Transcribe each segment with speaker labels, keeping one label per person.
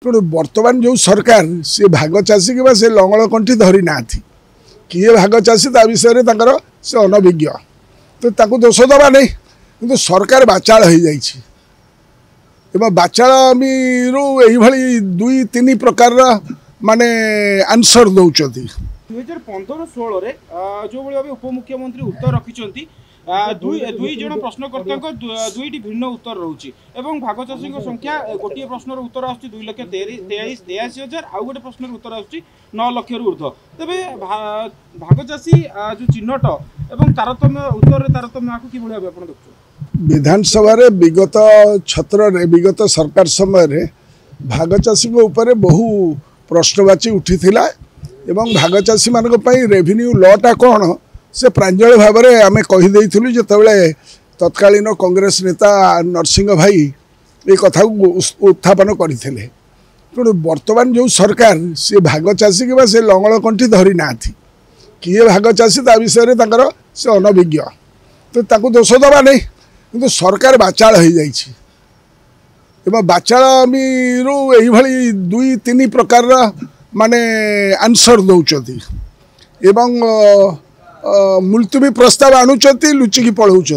Speaker 1: तेणु बर्तमान जो सरकार सी भाग चाषी कि से लंगल कंठी धरी ना किए भाग चाषी ता विषय से अनभिज्ञ तो दोष दबा नहीं कि सरकार बाचाल हो जाइए बाचामी रही दुई तीन प्रकार माने आंसर दौरान
Speaker 2: 2015-16 जो भाई उपमुख्यमंत्री उत्तर रखिंट दुई जन प्रश्नकर्ता दुईटी भिन्न उत्तर रोचे भाग चाषी संख्या गोटे प्रश्न उत्तर आस 2,83,83,000 आउ गोटे प्रश्न उत्तर आस 9 लाख ऊर्ध्व तेरे भाग चाषी जो चिन्हट और तारतम्य उत्तर तारतम्य कि भाव आप देखते
Speaker 1: विधानसभा विगत छत्र विगत सरकार समय भाग चाषी बहु प्रश्नवाची उठी एवं भाग चाषी मान रेवेन्यू लटा कौन से प्रांजल भाव में आम कहीदेलु जो तत्कालीन कांग्रेस नेता नरसिंह भाई ये कथा उत्थापन करते तेणु बर्तमान जो सरकार सी भाग चाषी कि से लंगल कंठी धरी ना किए भाग चाषी ता विषय से अनभिज्ञ तो दोष दबा नहीं कि सरकार बाचाल हो जाइए बाचामी रही दुई तीन प्रकार माने आंसर दौरान मुलतवी प्रस्ताव आणुंट लुचिकी पलाउंट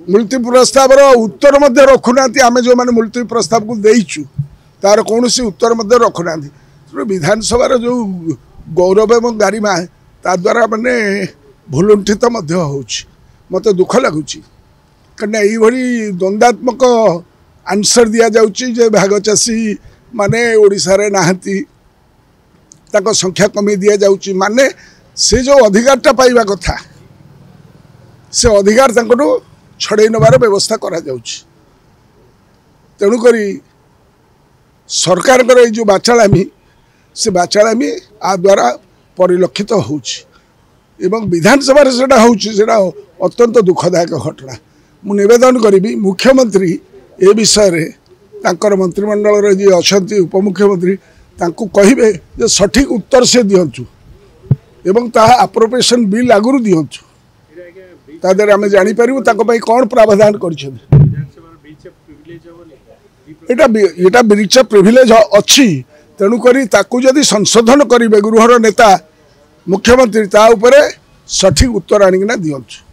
Speaker 1: मुलतवी प्रस्ताव उत्तर रखुना आम जो मैंने मुलतवी प्रस्ताव को देचु तार कौन सी उत्तर रखुना विधानसभा जो गौरव एवं गारिमा ता द्वारा मैंने भूलुंठित मत दुख लगुच कहीं यही द्वंद्वात्मक आंसर दि जाऊँगी भाग चाषी माने ओडिशा रे नाहंती ताको संख्या कमी दि जाऊँगी माने से जो अधिकारटा पाइबा कथा से अधिकार छड़े नबार व्यवस्था करा जाउछि तेणुक सरकार जो बाचालामी से बाचालामी आ द्वारा परिलक्षित होउछि एवं विधानसभा सेटा होउछि सेटा अत्यंत दुखदायक घटना मु निवेदन करी मुख्यमंत्री ए विषय रे तांकर मंत्रिमंडल जी अच्छा उपमुख्यमंत्री तांको कहिबे जे सठिक उत्तर से दियंचु एवं ता अप्रोप्रिएशन बिल आगुरी दियंचु तादर आम जापर कौन प्रावधान कर ब्रीच ऑफ प्रिविलेज अच्छी तेणुक जदि संशोधन करेंगे गृहर नेता मुख्यमंत्री ता उपरे सठिक उत्तर आनिकिना दियंचु।